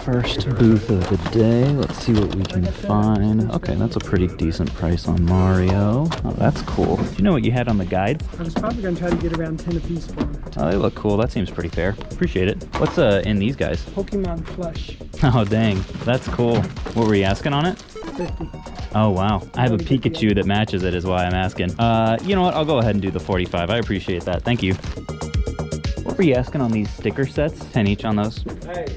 First booth of the day. Let's see what we can find. Okay, that's a pretty decent price on Mario. Oh, that's cool. Do you know what you had on the guide? I was probably going to try to get around 10 apiece for them. Oh, they look cool. That seems pretty fair. Appreciate it. What's in these guys? Pokemon plush. Oh, dang. That's cool. What were you asking on it? 50. Oh, wow. I have a Pikachu that matches it is why I'm asking. You know what? I'll go ahead and do the 45. I appreciate that. Thank you. What were you asking on these sticker sets? 10 each on those?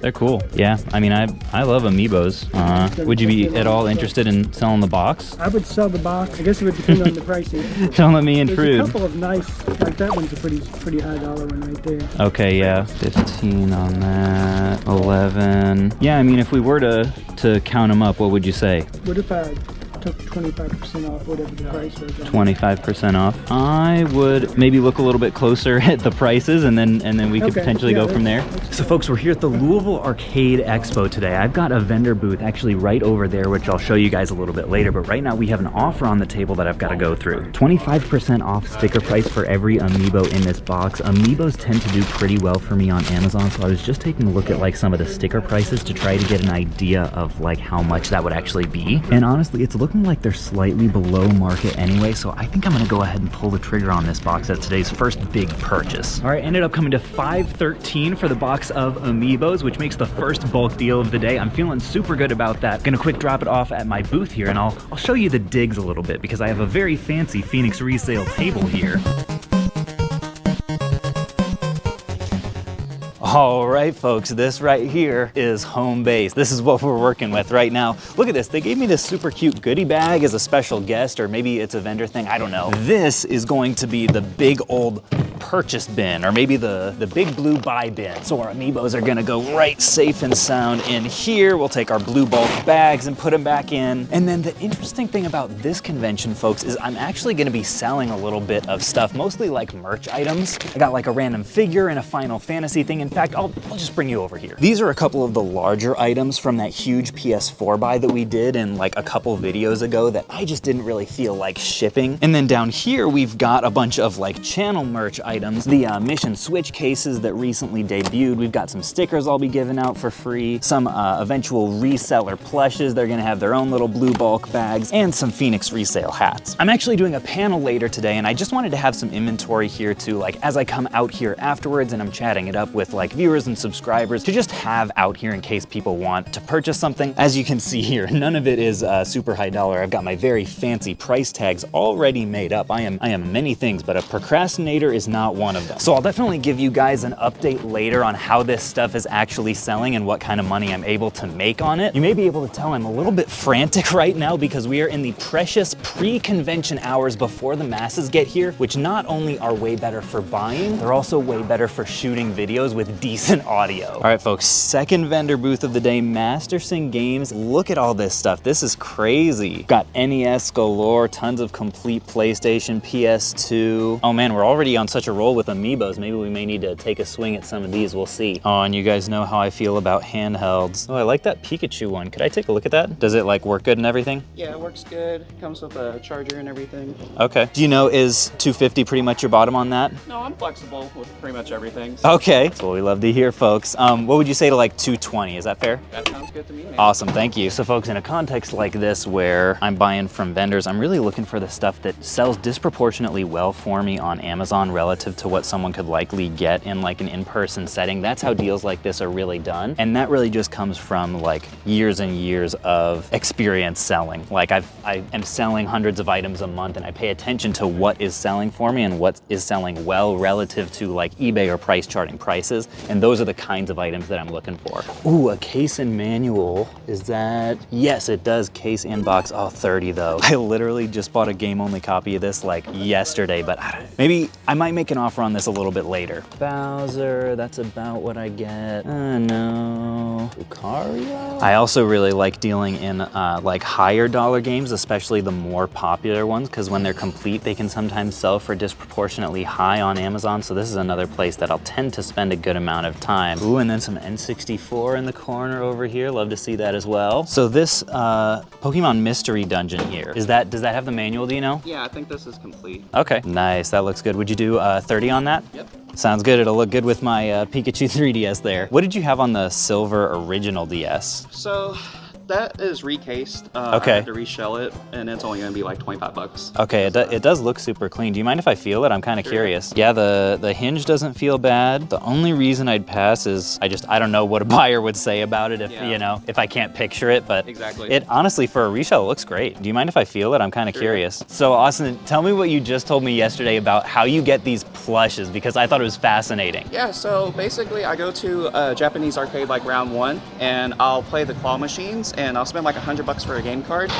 They're cool. Yeah, I mean, I love amiibos. Would you be at all interested in selling the box? I would sell the box. I guess it would depend on the pricing. Don't let me intrude. There's a couple of nice, like that one's a pretty high dollar one right there. Okay, yeah. 15 on that. 11. Yeah, I mean, if we were to count them up, what would you say? What if I took 25% off whatever the price was? 25% off. I would maybe look a little bit closer at the prices and then we could potentially go from there. So folks, we're here at the Louisville Arcade Expo today. I've got a vendor booth actually right over there, which I'll show you guys a little bit later, but right now we have an offer on the table that I've got to go through. 25% off sticker price for every amiibo in this box. Amiibos tend to do pretty well for me on Amazon, so I was just taking a look at like some of the sticker prices to try to get an idea of like how much that would actually be. And honestly, it's looking like they're slightly below market anyway, so I think I'm gonna go ahead and pull the trigger on this box as today's first big purchase. All right, ended up coming to $513 for the box of amiibos, which makes the first bulk deal of the day. I'm feeling super good about that. Gonna quick drop it off at my booth here, and I'll show you the digs a little bit because I have a very fancy Phoenix Resale table here. All right, folks, this right here is home base. This is what we're working with right now. Look at this. They gave me this super cute goodie bag as a special guest, or maybe it's a vendor thing. I don't know. This is going to be the big old purchase bin, or maybe the big blue buy bin. So our amiibos are gonna go right safe and sound in here. We'll take our blue bulk bags and put them back in. And then the interesting thing about this convention, folks, is I'm actually gonna be selling a little bit of stuff, mostly like merch items. I got like a random figure and a Final Fantasy thing. In fact, I'll just bring you over here. These are a couple of the larger items from that huge PS4 buy that we did in like a couple videos ago that I just didn't really feel like shipping. And then down here, we've got a bunch of like channel merch items, the Mission Switch cases that recently debuted. We've got some stickers I'll be giving out for free, some eventual reseller plushes. They're gonna have their own little blue bulk bags, and some Phoenix Resale hats. I'm actually doing a panel later today, and I just wanted to have some inventory here too, like as I come out here afterwards and I'm chatting it up with like viewers and subscribers, to just have out here in case people want to purchase something. As you can see here, none of it is super high dollar. I've got my very fancy price tags already made up. I am many things, but a procrastinator is not one of them. So I'll definitely give you guys an update later on how this stuff is actually selling and what kind of money I'm able to make on it. You may be able to tell I'm a little bit frantic right now because we are in the precious pre-convention hours before the masses get here, which not only are way better for buying, they're also way better for shooting videos with decent audio. All right, folks, second vendor booth of the day, Masterson Games. Look at all this stuff. This is crazy. Got NES galore, tons of complete PlayStation, PS2. Oh man, we're already on such a roll with amiibos. Maybe we may need to take a swing at some of these. We'll see. Oh, and you guys know how I feel about handhelds. Oh, I like that Pikachu one. Could I take a look at that? Does it like work good and everything? Yeah, it works good. Comes with a charger and everything. Okay. Do you know, is $250 pretty much your bottom on that? No, I'm flexible with pretty much everything. Okay. That's what we love to hear, folks. What would you say to like $220? Is that fair? That sounds good to me, man. Awesome, thank you. So folks, in a context like this where I'm buying from vendors, I'm really looking for the stuff that sells disproportionately well for me on Amazon relative to what someone could likely get in like an in-person setting. That's how deals like this are really done. And that really just comes from like years and years of experience selling. Like I am selling hundreds of items a month, and I pay attention to what is selling for me and what is selling well relative to like eBay or price charting prices. And those are the kinds of items that I'm looking for. Ooh, a case and manual. Is that? Yes, it does. Case and box. Oh, 30 though. I literally just bought a game-only copy of this like yesterday, but maybe I might make an offer on this a little bit later. Bowser, that's about what I get. No. Lucario? I also really like dealing in like higher dollar games, especially the more popular ones, because when they're complete, they can sometimes sell for disproportionately high on Amazon. So this is another place that I'll tend to spend a good amount of time. Ooh, and then some N64 in the corner over here. Love to see that as well. So this Pokemon Mystery Dungeon here, does that have the manual, do you know? Yeah, I think this is complete. Okay, nice, that looks good. Would you do 30 on that? Yep. Sounds good. It'll look good with my Pikachu 3DS there. What did you have on the silver original DS? So that is recased. Okay. I had to reshell it, and it's only gonna be like 25 bucks. Okay, it does look super clean. Do you mind if I feel it? I'm kind of curious. Yeah, the hinge doesn't feel bad. The only reason I'd pass is I don't know what a buyer would say about it if, you know, if I can't picture it, but Exactly. it honestly, for a reshell, it looks great. Do you mind if I feel it? I'm kind of curious. So Austin, tell me what you just told me yesterday about how you get these plushes, because I thought it was fascinating. Yeah, so basically I go to a Japanese arcade like round one, and I'll play the claw machines, and I'll spend like $100 for a game card,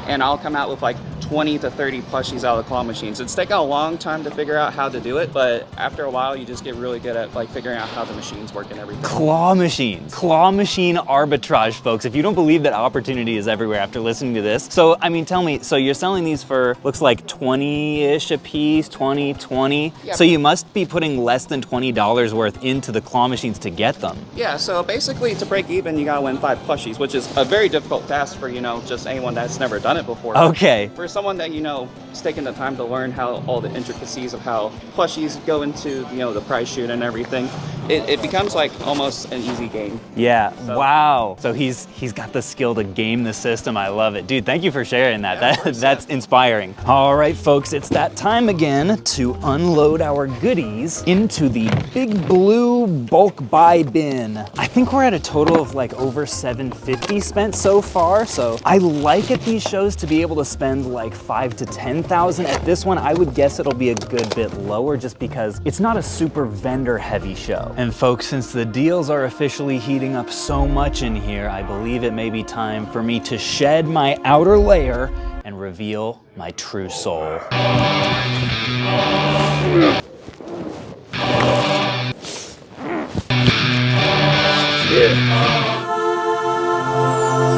and I'll come out with like 20 to 30 plushies out of the claw machines. It's taken a long time to figure out how to do it, but after a while you just get really good at like figuring out how the machines work and everything. Claw machines. Claw machine arbitrage, folks. If you don't believe that opportunity is everywhere after listening to this. So, I mean, tell me, so you're selling these for, looks like 20-ish a piece, 20. Yeah. So you must be putting less than $20 worth into the claw machines to get them. Yeah, so basically to break even, you gotta win 5 plushies, which is a very difficult task for, you know, just anyone that's never done it before. Okay. For someone that, you know, is taking the time to learn how all the intricacies of how plushies go into, you know, the prize shoot and everything, it becomes like almost an easy game. Yeah, wow. So he's got the skill to game the system. I love it. Dude, thank you for sharing that. Yeah, That's inspiring. All right, folks, it's that time again to unload our goodies into the big blue bulk buy bin. I think we're at a total of like over $750 spent so far. So I like at these shows to be able to spend like $5,000 to $10,000. At this one, I would guess it'll be a good bit lower just because it's not a super vendor heavy show. And folks, since the deals are officially heating up so much in here, I believe it may be time for me to shed my outer layer and reveal my true soul.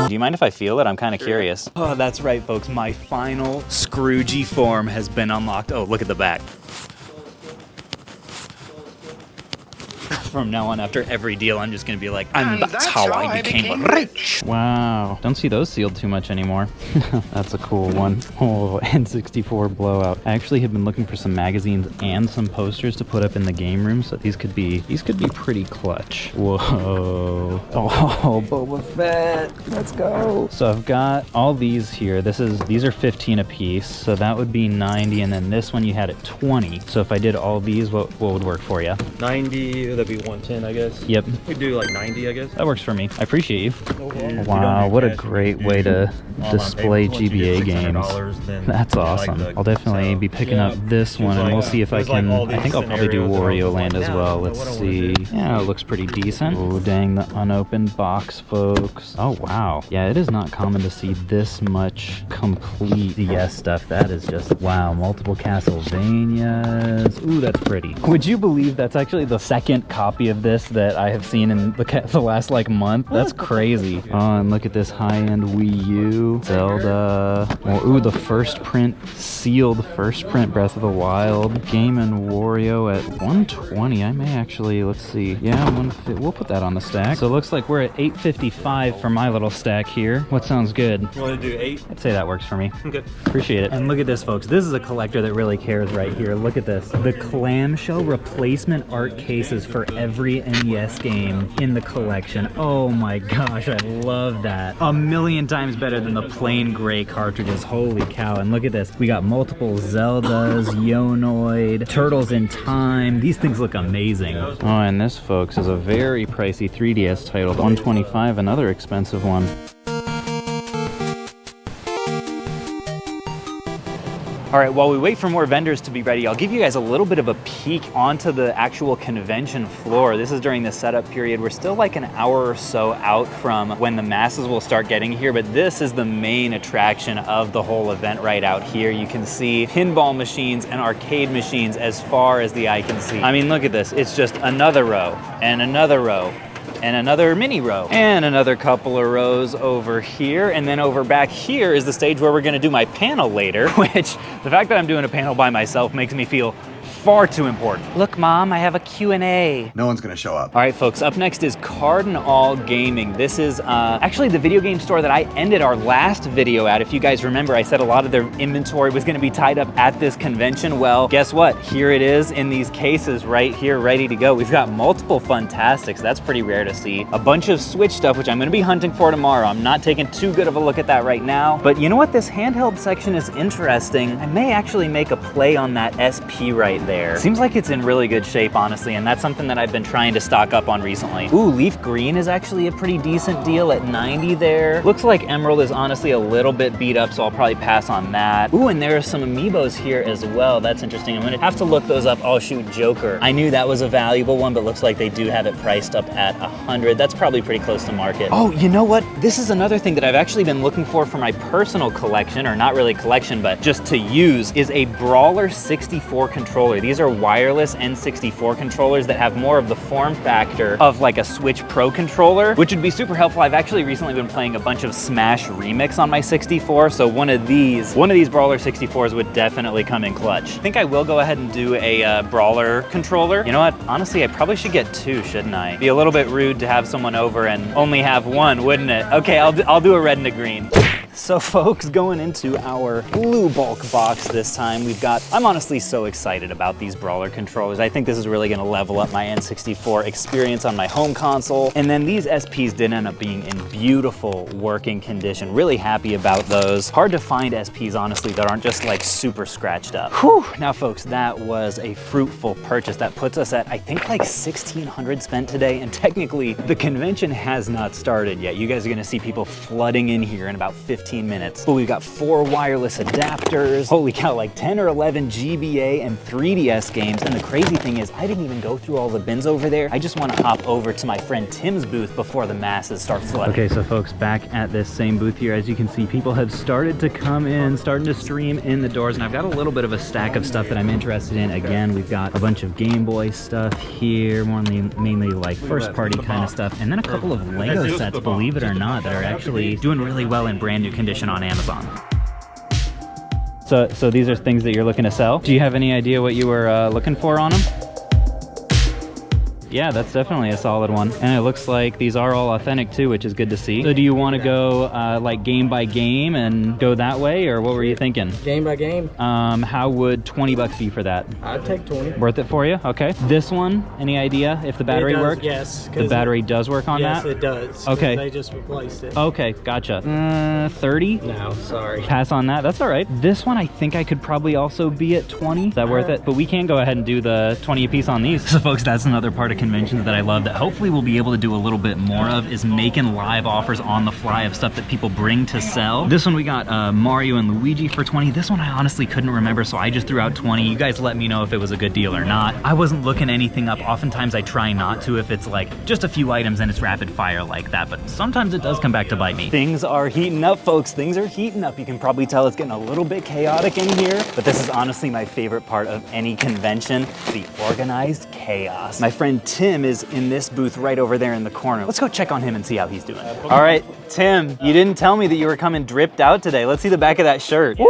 Do you mind if I feel it? I'm kind of curious. Oh, that's right, folks. My final Scroogey form has been unlocked. Oh, look at the back. From now on, after every deal, I'm just gonna be like, that's how I became rich. Wow, don't see those sealed too much anymore. That's a cool one. Oh, N64 blowout. I actually have been looking for some magazines and some posters to put up in the game room, so these could be pretty clutch. Whoa. Oh, Boba Fett. Let's go. So I've got all these here. These are 15 a piece, so that would be 90, and then this one you had at 20. So if I did all these, what would work for you? 90, that'd be 110, I guess. Yep. We'd do like 90, I guess. That works for me. I appreciate you. Yeah. Wow, what a great way to display GBA games. That's awesome. I'll definitely be picking up this one, and we'll see if I can. I think I'll probably do Wario Land as well. Let's see. Yeah, it looks pretty decent. Oh, dang, the unopened box, folks. Oh, wow. Yeah, it is not common to see this much complete DS stuff. That is just, wow, multiple Castlevanias. Ooh, that's pretty. Would you believe that's actually the second copy of this that I have seen in the last like month? That's crazy. Oh, and look at this high-end Wii U, Zelda. Oh, ooh, the first print, sealed first print Breath of the Wild. Game & Wario at 120. I may actually, let's see. Yeah, we'll put that on the stack. So it looks like we're at 855 for my little stack here. What sounds good? You want to do 8? I'd say that works for me. Okay. Appreciate it. And look at this, folks. This is a collector that really cares right here. Look at this. The clamshell replacement art cases for every NES game in the collection. Oh my gosh, I love that. A million times better than the plain gray cartridges. Holy cow. And look at this. We got multiple Zeldas, Yonoid, Turtles in Time. These things look amazing. Oh, and this, folks, is a very pricey 3DS title. $125, another expensive one. All right, while we wait for more vendors to be ready, I'll give you guys a little bit of a peek onto the actual convention floor. This is during the setup period. We're still like an hour or so out from when the masses will start getting here, but this is the main attraction of the whole event right out here. You can see pinball machines and arcade machines as far as the eye can see. I mean, look at this. It's just another row and another row and another mini row and another couple of rows over here, and then over back here is the stage where we're gonna do my panel later, which the fact that I'm doing a panel by myself makes me feel Far too important. Look, Mom, I have a Q&A. No one's gonna show up. All right, folks, up next is Card and All Gaming. This is actually the video game store that I ended our last video at. If you guys remember, I said a lot of their inventory was gonna be tied up at this convention. Well, guess what? Here it is in these cases right here, ready to go. We've got multiple Funtastics. That's pretty rare to see. A bunch of Switch stuff, which I'm gonna be hunting for tomorrow. I'm not taking too good of a look at that right now. But you know what? This handheld section is interesting. I may actually make a play on that SP right there. Seems like it's in really good shape, honestly, and that's something that I've been trying to stock up on recently. Ooh, Leaf Green is actually a pretty decent deal at 90 there. Looks like Emerald is honestly a little bit beat up, so I'll probably pass on that. Ooh, and there are some Amiibos here as well. That's interesting. I'm gonna have to look those up. Oh shoot, Joker. I knew that was a valuable one, but looks like they do have it priced up at 100. That's probably pretty close to market. Oh, you know what? This is another thing that I've actually been looking for my personal collection, or not really collection, but just to use, is a Brawler 64 controller. These are wireless N64 controllers that have more of the form factor of like a Switch Pro controller, which would be super helpful. I've actually recently been playing a bunch of Smash Remix on my 64, so one of these Brawler 64s would definitely come in clutch. I think I will go ahead and do a Brawler controller. You know what? Honestly, I probably should get two, shouldn't I? Be a little bit rude to have someone over and only have one, wouldn't it? Okay, I'll do a red and a green. So folks, going into our blue bulk box this time, I'm honestly so excited about these Brawler controllers. I think this is really gonna level up my N64 experience on my home console. And then these SPs did end up being in beautiful working condition. Really happy about those. Hard to find SPs, honestly, that aren't just like super scratched up. Whew. Now folks, that was a fruitful purchase. That puts us at, I think, like 1,600 spent today. And technically, the convention has not started yet. You guys are gonna see people flooding in here in about 15 minutes. But we've got 4 wireless adapters. Holy cow, like 10 or 11 GBA and 3DS games. And the crazy thing is, I didn't even go through all the bins over there. I just want to hop over to my friend Tim's booth before the masses start flooding. Okay, so folks, back at this same booth here, as you can see, people have started to come in, starting to stream in the doors, and I've got a little bit of a stack of stuff that I'm interested in. Again, we've got a bunch of Game Boy stuff here, mainly like first party kind of stuff, and then a couple of Lego sets, believe it or not, that are actually doing really well in brand new condition on Amazon. So these are things that you're looking to sell. Do you have any idea what you were looking for on them? Yeah, that's definitely a solid one. And it looks like these are all authentic too, which is good to see. So do you want to go like game by game and go that way, or what were you thinking? Game by game. How would 20 bucks be for that? I'd take 20. Worth it for you? Okay. This one, any idea if the battery worked? Yes. The battery does work on that? Yes, it does. Okay. They just replaced it. Okay, gotcha. 30? No, sorry. Pass on that. That's all right. This one, I think I could probably also be at 20. Is that worth it? But we can go ahead and do the 20 a piece on these. So folks, that's another part of conventions that I love that hopefully we'll be able to do a little bit more of, is making live offers on the fly of stuff that people bring to sell. This one we got Mario and Luigi for 20. This one I honestly couldn't remember, so I just threw out 20. You guys let me know if it was a good deal or not. I wasn't looking anything up. Oftentimes I try not to if it's like just a few items and it's rapid fire like that, but sometimes it does come back to bite me. Things are heating up, folks. Things are heating up. You can probably tell it's getting a little bit chaotic in here, but this is honestly my favorite part of any convention, the organized chaos. My friend Tim is in this booth right over there in the corner. Let's go check on him and see how he's doing. All right, Tim, you didn't tell me that you were coming dripped out today. Let's see the back of that shirt. Woo,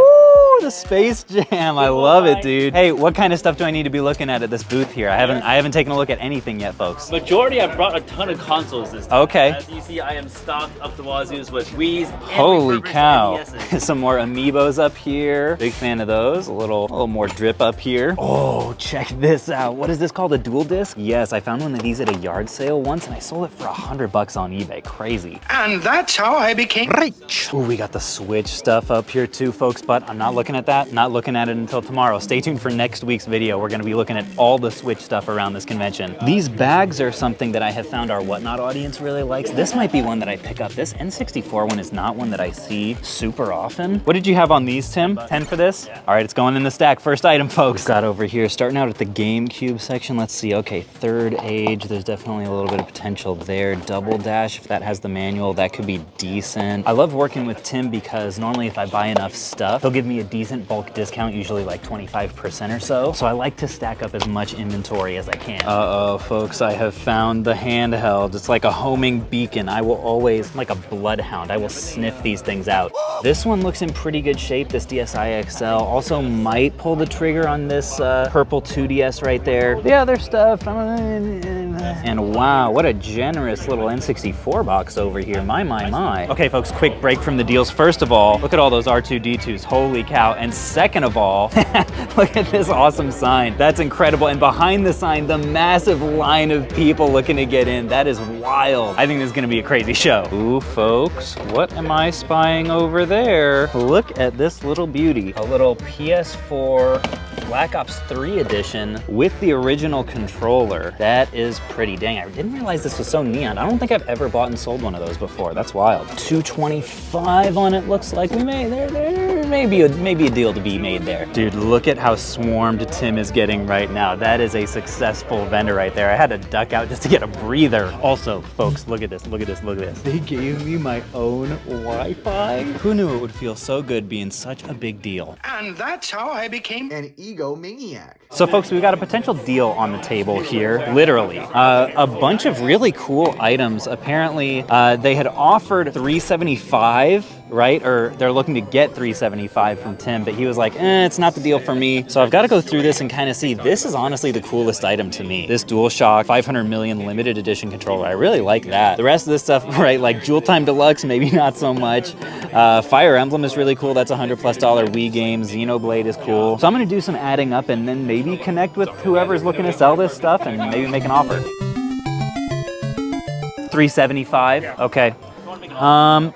the Space Jam. I love it, dude. Hey, what kind of stuff do I need to be looking at this booth here? I haven't taken a look at anything yet, folks. Majority, I brought a ton of consoles this time. Okay. As you see, I am stocked up the wazoos with Wii's. Holy cow. Some more Amiibos up here. Big fan of those. A little more drip up here. Oh, check this out. What is this called? A dual disc? Yes, I found one of these at a yard sale once and I sold it for $100 on eBay. Crazy. And that's how I became rich. Ooh, we got the Switch stuff up here too, folks, but I'm not looking at that. Not looking at it until tomorrow. Stay tuned for next week's video. We're gonna be looking at all the Switch stuff around this convention. These bags are something that I have found our Whatnot audience really likes. This might be one that I pick up. This N64 one is not one that I see super often. What did you have on these, Tim? 10 for this? Yeah. All right, it's going in the stack. First item, folks. We've got over here, starting out at the GameCube section. Let's see, okay, Third Age. There's definitely a little bit of potential there. Double Dash, if that has the manual, that could be decent. I love working with Tim because normally if I buy enough stuff, he'll give me a decent decent bulk discount, usually like 25% or so. So I like to stack up as much inventory as I can. Uh-oh, folks, I have found the handheld. It's like a homing beacon. I will always, like a bloodhound, I will sniff these things out. This one looks in pretty good shape, this DSi XL. Also might pull the trigger on this purple 2DS right there. The other stuff, and wow, what a generous little N64 box over here. My. Okay, folks, quick break from the deals. First of all, look at all those R2-D2s. Holy cow. And second of all, look at this awesome sign. That's incredible. And behind the sign, the massive line of people looking to get in. That is wild. I think this is gonna be a crazy show. Ooh, folks, what am I spying over there? Look at this little beauty. A little PS4 Black Ops 3 edition with the original controller. That is pretty dang. I didn't realize this was so neon. I don't think I've ever bought and sold one of those before. That's wild. $225 on it looks like. We may, there may be a deal to be made there. Dude, look at how swarmed Tim is getting right now. That is a successful vendor right there. I had to duck out just to get a breather. Also, folks, look at this, look at this, look at this. They gave me my own Wi-Fi. Who knew it would feel so good being such a big deal? And that's how I became an egomaniac. So folks, we've got a potential deal on the table here, literally. A bunch of really cool items. Apparently, they had offered $375, right? Or they're looking to get $375 from Tim, but he was like, it's not the deal for me. So I've got to go through this and kind of see. This is honestly the coolest item to me. This DualShock 500 million limited edition controller. I really like that. The rest of this stuff, right, like Jewel Time Deluxe, maybe not so much. Fire Emblem is really cool. That's $100+ Wii game. Xenoblade is cool. So I'm gonna do some adding up and then maybe connect with whoever's looking to sell this stuff and maybe make an offer. $375, okay.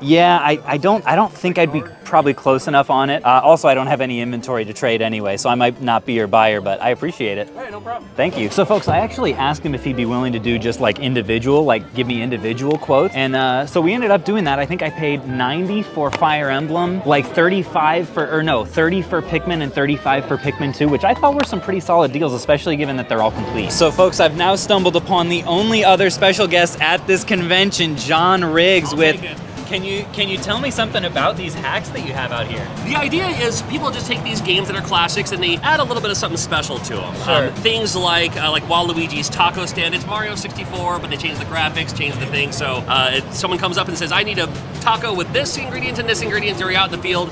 Yeah, I don't think I'd be probably close enough on it. Also, I don't have any inventory to trade anyway, so I might not be your buyer, but I appreciate it. Hey, no problem. Thank you. So folks, I actually asked him if he'd be willing to do just like individual, like give me individual quotes. And so we ended up doing that. I think I paid 90 for Fire Emblem, like 35 for, or no, 30 for Pikmin and 35 for Pikmin 2, which I thought were some pretty solid deals, especially given that they're all complete. So folks, I've now stumbled upon the only other special guest at this convention, John Riggs with... Can you tell me something about these hacks that you have out here? The idea is people just take these games that are classics and they add a little bit of something special to them. Sure. Things like Waluigi's taco stand. It's Mario 64, but they changed the graphics, changed the thing. So if someone comes up and says, I need a taco with this ingredient and this ingredient, they're out in the field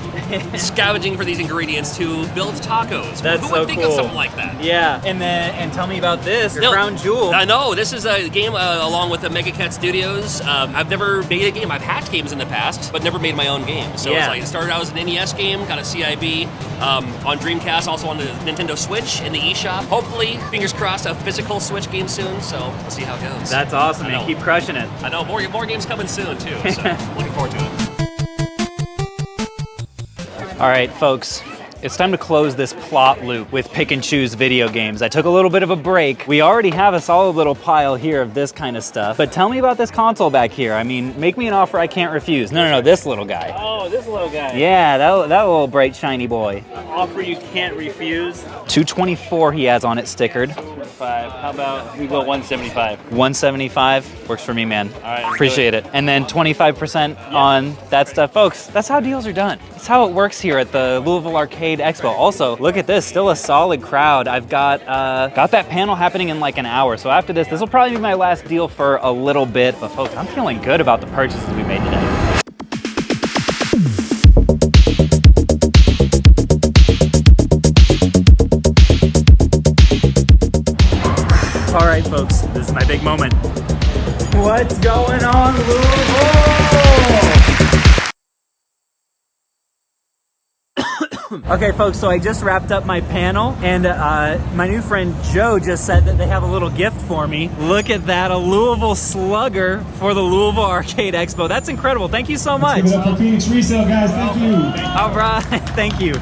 scavenging for these ingredients to build tacos. That's Who would think of something like that? Yeah, and tell me about this, your crown jewel. I know, this is a game along with the Mega Cat Studios. I've never made a game. I've hacked games in the past, but never made my own game. So it's like, it started out as an NES game, got a CIB on Dreamcast, also on the Nintendo Switch in the eShop. Hopefully, fingers crossed, a physical Switch game soon, so we'll see how it goes. That's awesome, man. Keep crushing it. I know, more games coming soon, too, so looking forward to it. All right, folks. It's time to close this plot loop with pick and choose video games. I took a little bit of a break. We already have a solid little pile here of this kind of stuff, but tell me about this console back here. I mean, make me an offer I can't refuse. No, this little guy. Oh, this little guy. Yeah, that little bright, shiny boy. Offer you can't refuse. $224 he has on it stickered. 5. How about we go 175? 175 works for me, man. All right, appreciate it. And then 25% on that stuff. Folks, that's how deals are done. That's how it works here at the Louisville Arcade Expo. Also, look at this, still a solid crowd. I've got that panel happening in like an hour. So after this will probably be my last deal for a little bit. But folks, I'm feeling good about the purchases we made today. All right, folks, this is my big moment. What's going on, Louisville? Okay, folks, so I just wrapped up my panel, and my new friend Joe just said that they have a little gift for me. Look at that, a Louisville Slugger for the Louisville Arcade Expo. That's incredible. Thank you so much. Give it up for Phoenix Resale, guys. Thank you. All right, thank you.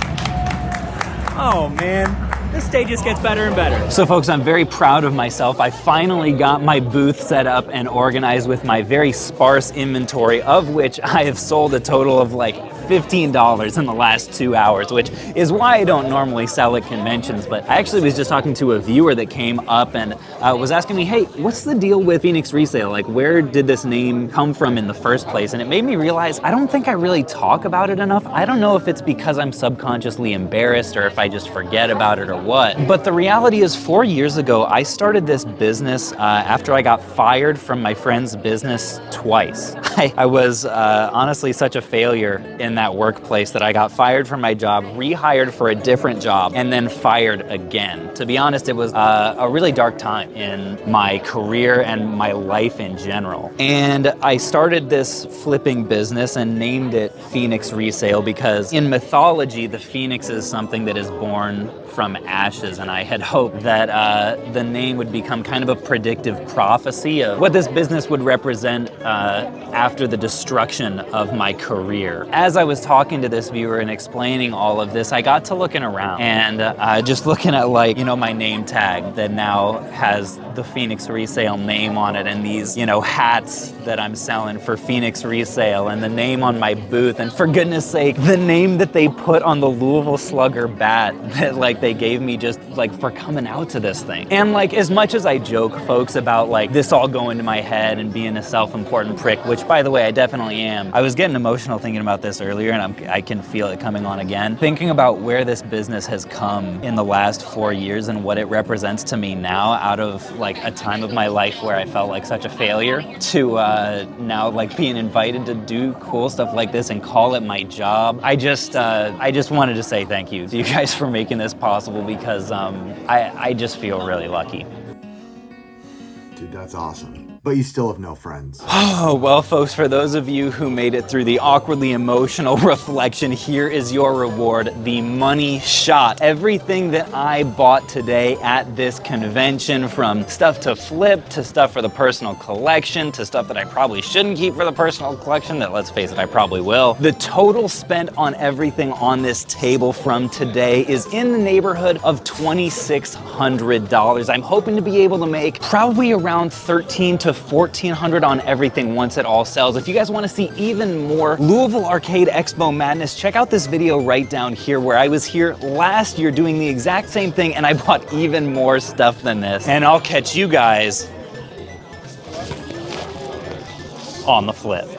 Oh, man. This day just gets better and better. So folks, I'm very proud of myself. I finally got my booth set up and organized with my very sparse inventory, of which I have sold a total of like $15 in the last 2 hours, which is why I don't normally sell at conventions. But I actually was just talking to a viewer that came up and was asking me, hey, what's the deal with Phoenix Resale? Like, where did this name come from in the first place? And it made me realize I don't think I really talk about it enough. I don't know if it's because I'm subconsciously embarrassed or if I just forget about it or what. But the reality is 4 years ago, I started this business after I got fired from my friend's business twice. I was honestly such a failure in that workplace that I got fired from my job, rehired for a different job, and then fired again. To be honest, it was a really dark time in my career and my life in general. And I started this flipping business and named it Phoenix Resale because in mythology, the phoenix is something that is born from ashes, and I had hoped that the name would become kind of a predictive prophecy of what this business would represent after the destruction of my career. As I was talking to this viewer and explaining all of this, I got to looking around and just looking at, like, you know, my name tag that now has the Phoenix Resale name on it, and these, you know, hats that I'm selling for Phoenix Resale, and the name on my booth, and for goodness sake, the name that they put on the Louisville Slugger bat that, like, they gave me just, like, for coming out to this thing. And, like, as much as I joke, folks, about, like, this all going to my head and being a self-important prick, which, by the way, I definitely am. I was getting emotional thinking about this earlier, and I can feel it coming on again. Thinking about where this business has come in the last 4 years and what it represents to me now, out of, like, a time of my life where I felt like such a failure, to now, like, being invited to do cool stuff like this and call it my job. I just wanted to say thank you to you guys for making this possible, because I just feel really lucky. Dude, that's awesome. But you still have no friends. Oh, well, folks, for those of you who made it through the awkwardly emotional reflection, here is your reward, the money shot. Everything that I bought today at this convention, from stuff to flip, to stuff for the personal collection, to stuff that I probably shouldn't keep for the personal collection, that, let's face it, I probably will. The total spent on everything on this table from today is in the neighborhood of $2,600. I'm hoping to be able to make probably around $1,300 to $1,400 on everything once it all sells. If you guys want to see even more Louisville Arcade Expo madness, check out this video right down here, where I was here last year doing the exact same thing, and I bought even more stuff than this. And I'll catch you guys on the flip.